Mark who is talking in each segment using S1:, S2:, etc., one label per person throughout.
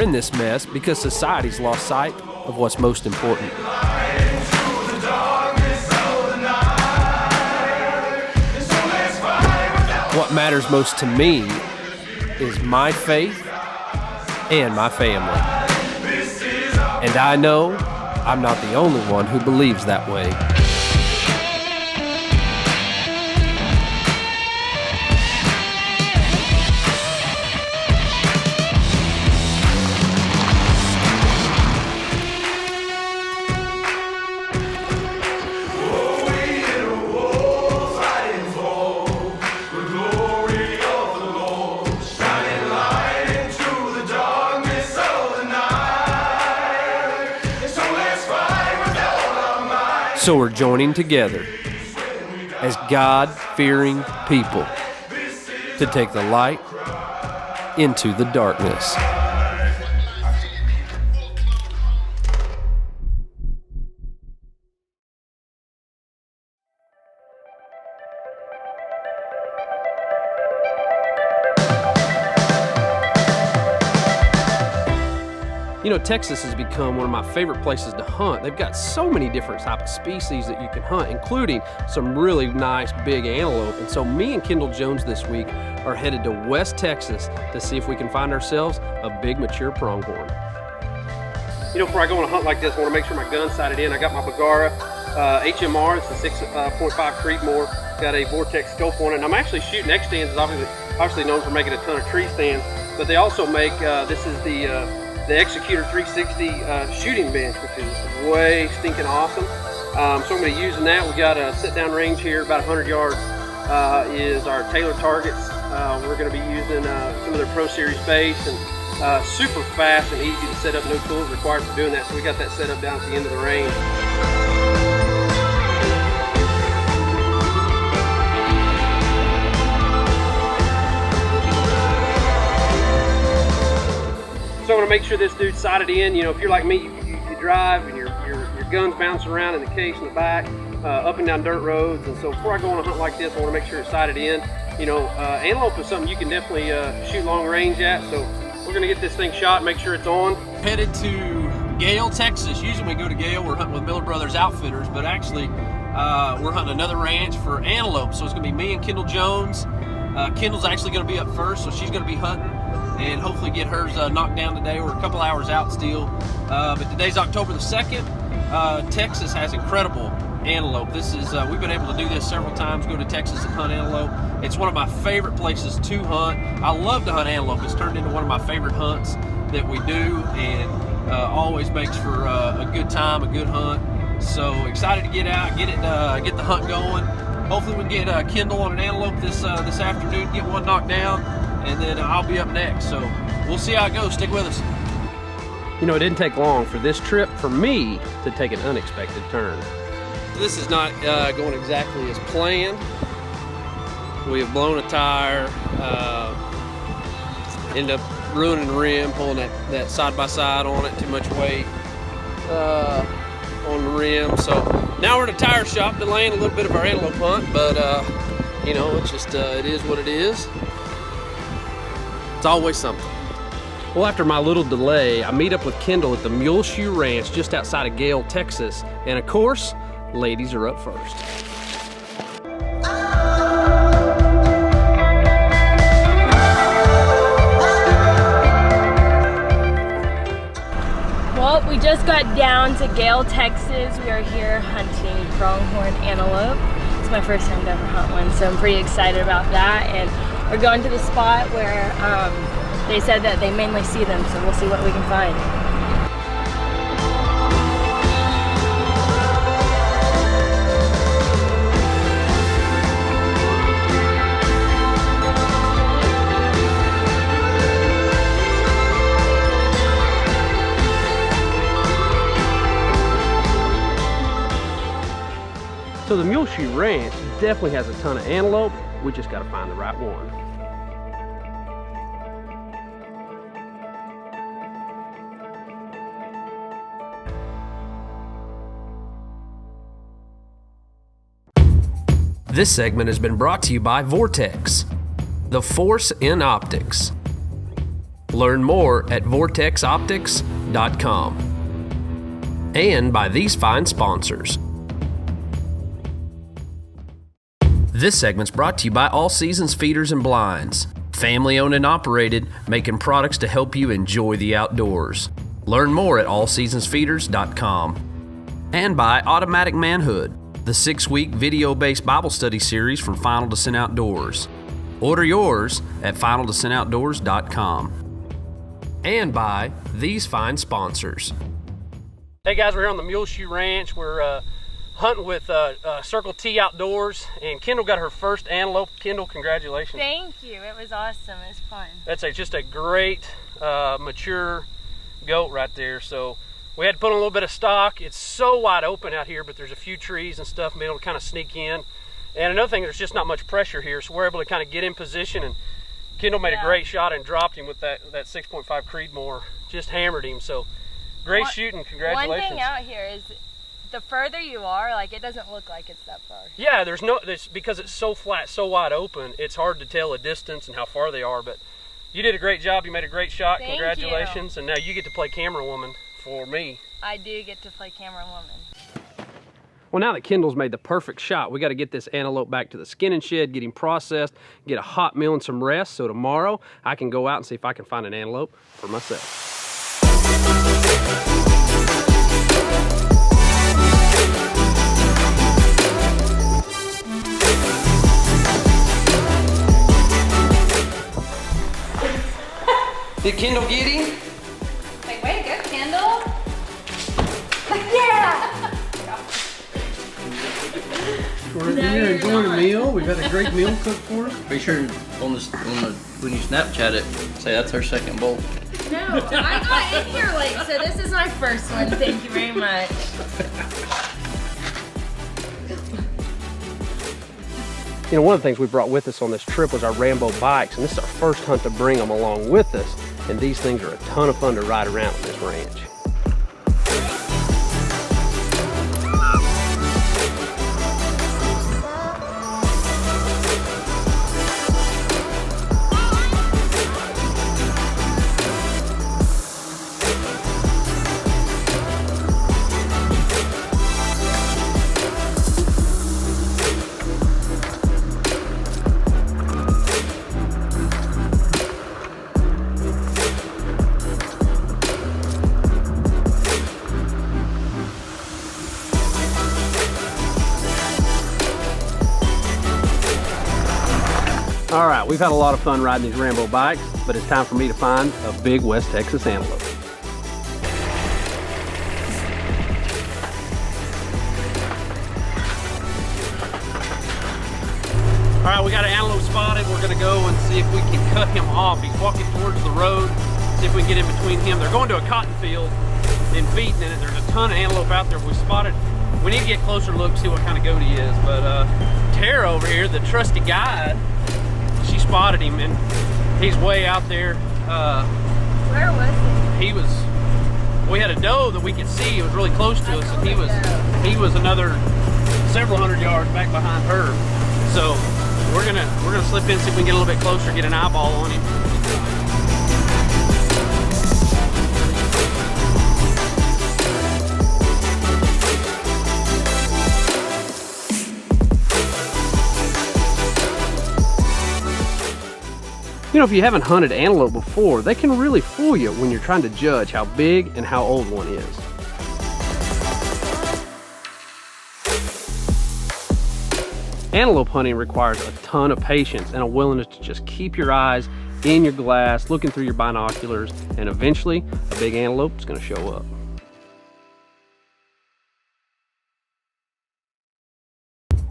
S1: we're in this mess because society's lost sight of what's most important. What matters most to me is my faith and my family. And I know I'm not the only one who believes that way. So we're joining together as God-fearing people to take the light into the darkness. You know, Texas has become one of my favorite places to hunt. They've got so many different type of species that you can hunt, including some really nice big antelope. And so me and Kendall Jones this week are headed to West Texas to see if we can find ourselves a big mature pronghorn. You know, before I go on a hunt like this, I want to make sure my gun's sighted in. I got my Bagara HMR, it's a 6.5 Creedmoor. Got a Vortex scope on it. And I'm actually shooting X-stands, obviously known for making a ton of tree stands, but they also make, this is the Executor 360 shooting bench, which is way stinking awesome. So I'm going to be using that. We got a sit down range here, about 100 yards is our Taylor targets. We're going to be using some of their Pro Series base, and super fast and easy to set up, no tools required for doing that. So we got that set up down at the end of the range. So I want to make sure this dude's sighted in. You know, if you're like me, you drive and your gun's bouncing around in the case in the back, up and down dirt roads. And so before I go on a hunt like this, I want to make sure it's sighted in. You know, antelope is something you can definitely shoot long range at. So we're going to get this thing shot, make sure it's on. Headed to Gale, Texas. Usually when we go to Gale, we're hunting with Miller Brothers Outfitters, but actually we're hunting another ranch for antelope. So it's going to be me and Kendall Jones. Kendall's actually going to be up first, so she's going to be hunting and hopefully get hers knocked down today. We're a couple hours out still, but today's October the 2nd. Texas has incredible antelope. This is we've been able to do this several times, go to Texas and hunt antelope. It's one of my favorite places to hunt. I love to hunt antelope. It's turned into one of my favorite hunts that we do, and always makes for a good time, a good hunt. So excited to get out, get the hunt going. Hopefully we can get Kendall on an antelope this afternoon, get one knocked down, and then I'll be up next. So we'll see how it goes. Stick with us. You know, it didn't take long for this trip for me to take an unexpected turn. This is not going exactly as planned. We have blown a tire, ended up ruining the rim, pulling that side-by-side on it, too much weight on the rim. So now we're at a tire shop delaying a little bit of our antelope hunt, but you know, it's just, it is what it is. It's always something. Well, after my little delay, I meet up with Kendall at the Muleshoe Ranch just outside of Gale, Texas. And of course, ladies are up first.
S2: Well, we just got down to Gale, Texas. We are here hunting pronghorn antelope. It's my first time to ever hunt one, so I'm pretty excited about that. And we're going to the spot where they said that they mainly see them, so we'll see what we can find.
S1: So the Muleshoe Ranch definitely has a ton of antelope. We just got to find the right one. This segment has been brought to you by Vortex, the force in optics. Learn more at vortexoptics.com. And by these fine sponsors. This segment's brought to you by All Seasons Feeders and Blinds. Family owned and operated, making products to help you enjoy the outdoors. Learn more at allseasonsfeeders.com. And by Automatic Manhood, the 6-week video-based Bible study series from Final Descent Outdoors. Order yours at finaldescentoutdoors.com. And by these fine sponsors. Hey guys, we're here on the Muleshoe Ranch. We're hunting with Circle T Outdoors, and Kendall got her first antelope. Kendall, congratulations.
S2: Thank you. It was awesome. It was fun.
S1: That's just a great mature goat right there. So we had to put on a little bit of stock. It's so wide open out here, but there's a few trees and stuff, being able to kind of sneak in. And another thing, there's just not much pressure here, so we're able to kind of get in position. And Kendall made a great shot and dropped him with that 6.5 Creedmoor. Just hammered him. So great shooting. Congratulations.
S2: One thing out here is, the further you are, like, it doesn't look like it's that far.
S1: Yeah, because it's so flat, so wide open, it's hard to tell a distance and how far they are, but you did a great job. You made a great shot.
S2: Thank
S1: Congratulations.
S2: you.
S1: And now you get to play camera woman for me.
S2: I do get to play camera woman.
S1: Well, now that Kendall's made the perfect shot, we got to get this antelope back to the skinning shed, get him processed, get a hot meal and some rest, so tomorrow I can go out and see if I can find an antelope for myself. Did Kendall get him?
S2: Like, way to go, Kendall. Yeah!
S3: We're here enjoying a meal. We've had a great meal cooked for us.
S4: Be sure when you Snapchat it, say that's her second bowl.
S2: No, I got in here late, so this is my first one. Thank you very much.
S1: You know, one of the things we brought with us on this trip was our Rambo bikes, and this is our first hunt to bring them along with us. And these things are a ton of fun to ride around on this ranch. All right, we've had a lot of fun riding these Rambo bikes, but it's time for me to find a big West Texas antelope. All right, we got an antelope spotted. We're gonna go and see if we can cut him off. He's walking towards the road, see if we can get in between him. They're going to a cotton field and feeding in it. There's a ton of antelope out there. We spotted. We need to get a closer look, see what kind of goat he is. But Tara over here, the trusty guide, she spotted him, and he's way out there.
S2: Where was he?
S1: We had a doe that we could see. It was really close to us, and he was another several hundred yards back behind her. So we're gonna slip in, see if we can get a little bit closer, get an eyeball on him. You know, if you haven't hunted antelope before, they can really fool you when you're trying to judge how big and how old one is. Antelope hunting requires a ton of patience and a willingness to just keep your eyes in your glass, looking through your binoculars, and eventually a big antelope is going to show up.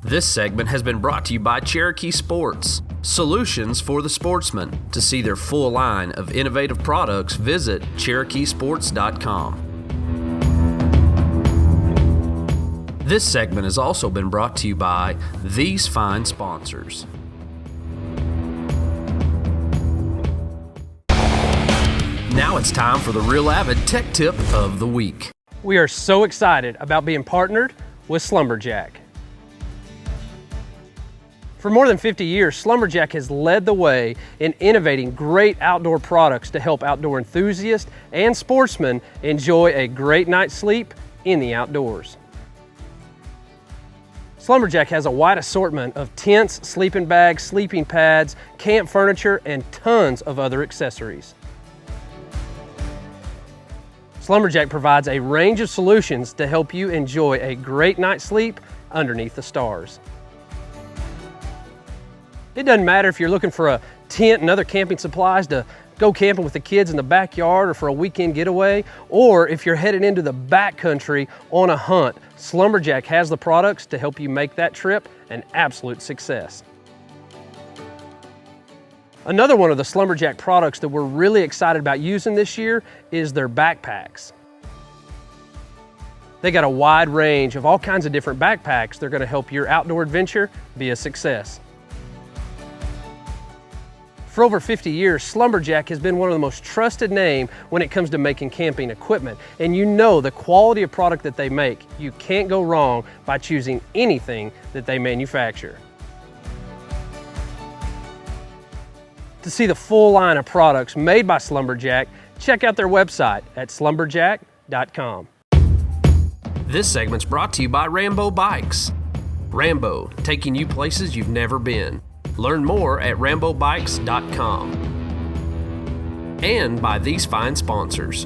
S1: This segment has been brought to you by Cherokee Sports, solutions for the sportsman. To see their full line of innovative products, visit CherokeeSports.com. This segment has also been brought to you by these fine sponsors. Now it's time for the Real Avid Tech Tip of the Week. We are so excited about being partnered with Slumberjack. For more than 50 years, Slumberjack has led the way in innovating great outdoor products to help outdoor enthusiasts and sportsmen enjoy a great night's sleep in the outdoors. Slumberjack has a wide assortment of tents, sleeping bags, sleeping pads, camp furniture, and tons of other accessories. Slumberjack provides a range of solutions to help you enjoy a great night's sleep underneath the stars. It doesn't matter if you're looking for a tent and other camping supplies to go camping with the kids in the backyard or for a weekend getaway, or if you're headed into the backcountry on a hunt, Slumberjack has the products to help you make that trip an absolute success. Another one of the Slumberjack products that we're really excited about using this year is their backpacks. They got a wide range of all kinds of different backpacks that are going to help your outdoor adventure be a success. For over 50 years, Slumberjack has been one of the most trusted names when it comes to making camping equipment. And you know the quality of product that they make. You can't go wrong by choosing anything that they manufacture. To see the full line of products made by Slumberjack, check out their website at slumberjack.com. This segment's brought to you by Rambo Bikes. Rambo, taking you places you've never been. Learn more at rambobikes.com. And by these fine sponsors.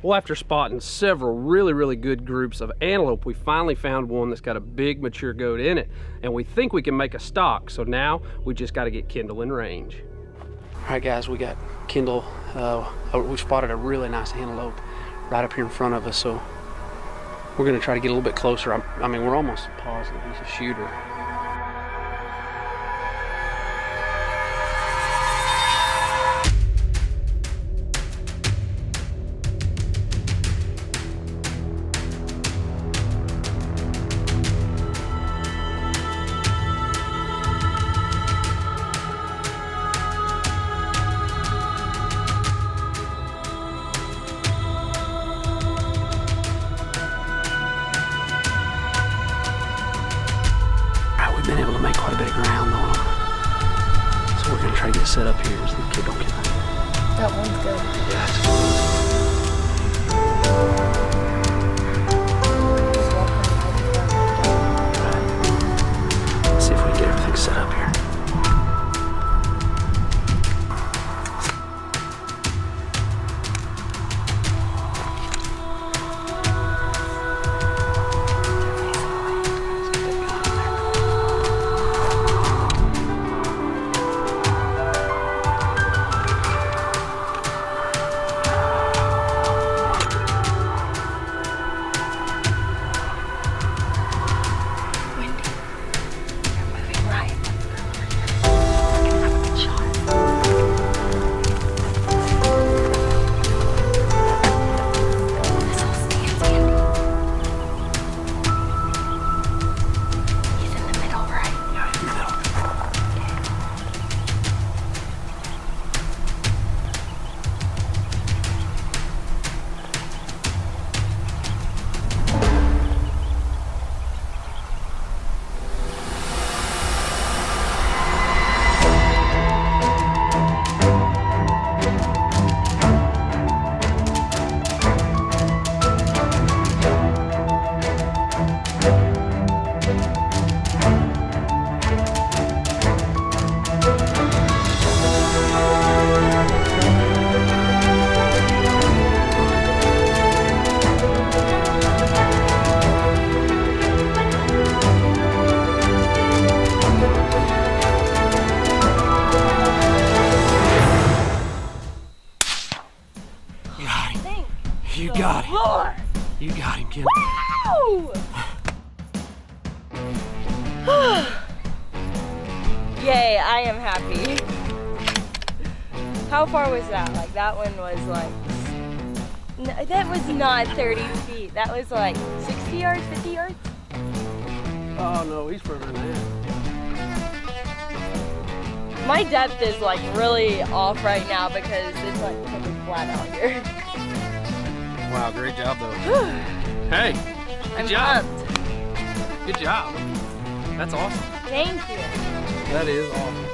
S1: Well, after spotting several really good groups of antelope, we finally found one that's got a big mature goat in it. And we think we can make a stock, so now we just got to get Kendall in range. All right, guys, we got Kendall. We spotted a really nice antelope right up here in front of us, so we're gonna try to get a little bit closer. I mean, we're almost positive he's a shooter. Been able to make quite a bit of ground on them. So we're gonna try to get set up here so the kid don't get that.
S2: That one's good.
S1: Yeah, that's good. Let's see if we can get everything set up here. You got him.
S2: Lord.
S1: You got him, Kendall.
S2: Woo! Yay, I am happy. How far was that? Like, that one was like, no, that was not 30 feet. That was like 60 yards, 50 yards?
S1: Oh no, he's further than that.
S2: My depth is like really off right now because it's like totally flat out here.
S1: Wow, great job though. Hey, good
S2: I'm
S1: job.
S2: pumped.
S1: Good job. That's awesome.
S2: Thank you.
S1: That is awesome.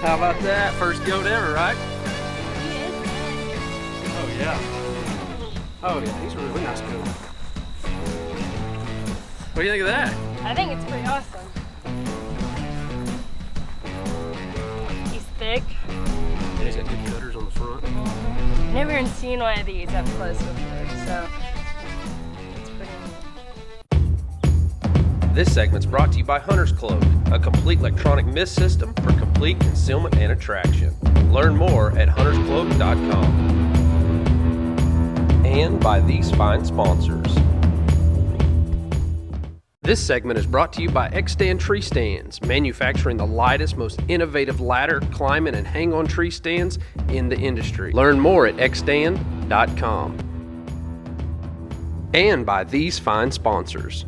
S1: How about that? First goat ever, right? Oh yeah. Oh yeah, he's a really nice goat. What do you think of that?
S2: I think it's pretty awesome. He's thick.
S1: And he's got good gutters on the front.
S2: I've never even seen one of these up close before, so it's pretty neat.
S5: This segment's brought to you by Hunter's Cloak, a complete electronic mist system for complete concealment and attraction. Learn more at hunterscloak.com. And by these fine sponsors. This segment is brought to you by X-Stand Tree Stands, manufacturing the lightest, most innovative ladder, climbing, and hang-on tree stands in the industry. Learn more at xstand.com. And by these fine sponsors.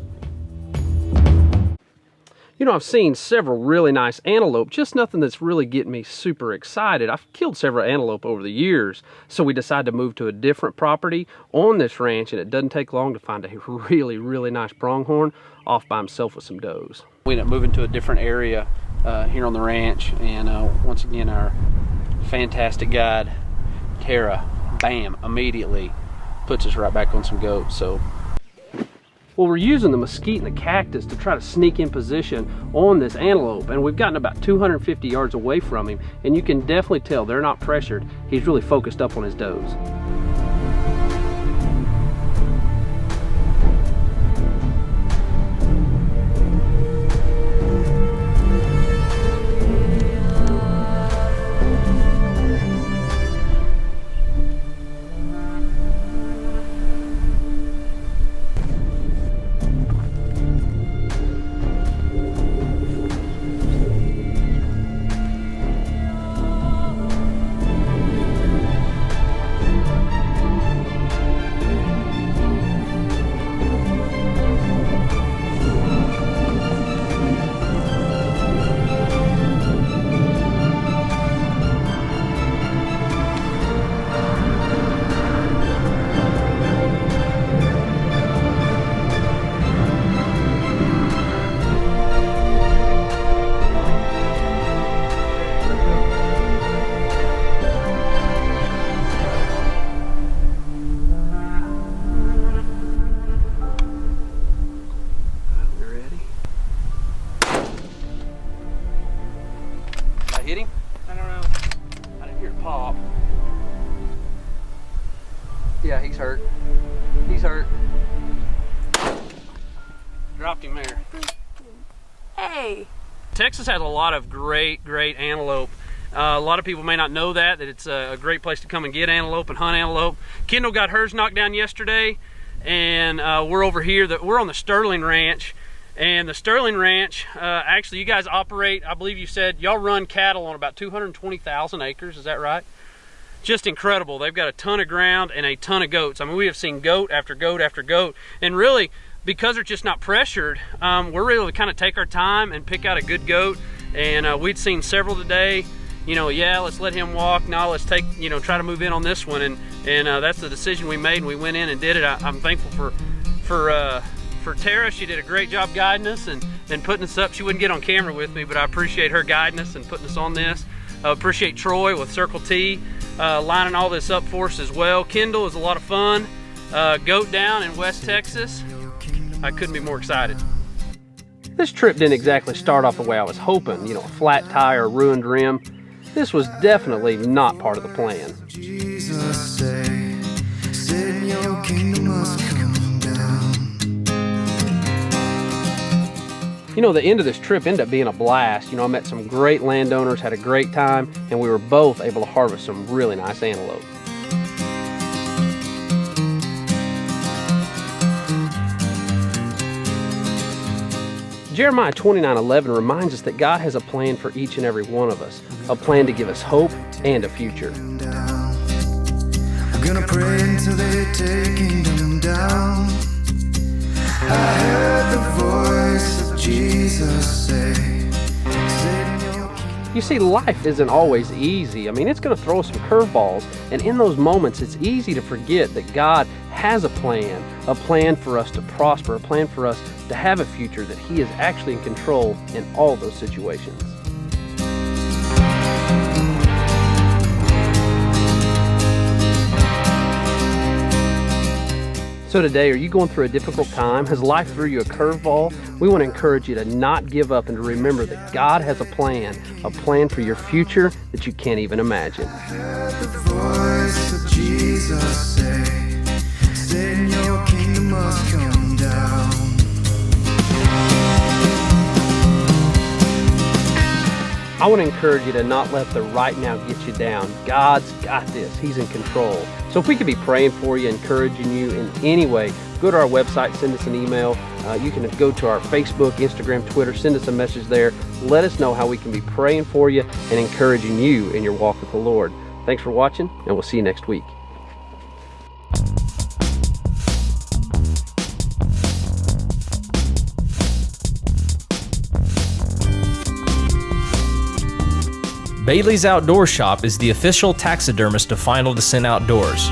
S5: You know, I've seen several really nice antelope, just nothing that's really getting me super excited. I've killed several antelope over the years, so we decided to move to a different property on this ranch, and it doesn't take long to find a really, really nice pronghorn off by himself with some does. We ended up moving to a different area here on the ranch, and once again, our fantastic guide, Tara, bam, immediately puts us right back on some goats. So. Well, we're using the mesquite and the cactus to try to sneak in position on this antelope, and we've gotten about 250 yards away from him, and you can definitely tell they're not pressured. He's really focused up on his does. Hit him?
S1: I don't know.
S5: I didn't hear it pop. Yeah, he's hurt. He's hurt. Dropped him there.
S2: Hey!
S1: Texas has a lot of great antelope. A lot of people may not know that it's a great place to come and get antelope and hunt antelope. Kendall got hers knocked down yesterday, and we're over here. We're on the Sterling Ranch. And the Sterling Ranch, actually you guys operate, I believe you said, y'all run cattle on about 220,000 acres, is that right? Just incredible. They've got a ton of ground and a ton of goats. I mean, we have seen goat after goat after goat. And really, because they're just not pressured, we're able to kind of take our time and pick out a good goat. And we'd seen several today. You know, yeah, let's let him walk. No, let's take, you know, try to move in on this one. And that's the decision we made, and we went in and did it. I'm thankful for Tara. She did a great job guiding us and putting us up. She wouldn't get on camera with me, but I appreciate her guiding us and putting us on this. Appreciate Troy with Circle T lining all this up for us as well. Kendall is a lot of fun. Goat down in West Texas. I couldn't be more excited. This trip didn't exactly start off the way I was hoping, you know, a flat tire, ruined rim. This was definitely not part of the plan.
S6: Jesus said your kingdom must come down.
S1: You know, the end of this trip ended up being a blast. You know, I met some great landowners, had a great time, and we were both able to harvest some really nice antelope. Jeremiah 29:11 reminds us that God has a plan for each and every one of us, a plan to give us hope and a future.
S6: We're gonna pray until they take kingdom down. I heard the voice of Jesus say,
S1: You
S5: You see, life isn't always easy. I mean, it's going to throw some curveballs, and in those moments, it's easy to forget that God has a plan for us to prosper, a plan for us to have a future, that He is actually in control in all those situations. So today, are you going through a difficult time? Has life threw you a curveball? We want to encourage you to not give up and to remember that God has a plan for your future that you can't even imagine.
S6: I heard the voice of Jesus say, Satan, your kingdom must come down.
S5: I want to encourage you to not let the right now get you down. God's got this. He's in control. So if we could be praying for you, encouraging you in any way, go to our website, send us an email. You can go to our Facebook, Instagram, Twitter, send us a message there. Let us know how we can be praying for you and encouraging you in your walk with the Lord. Thanks for watching, and we'll see you next week.
S7: Bailey's Outdoor Shop is the official taxidermist of Final Descent Outdoors.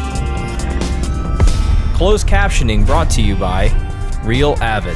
S7: Closed captioning brought to you by Real Avid.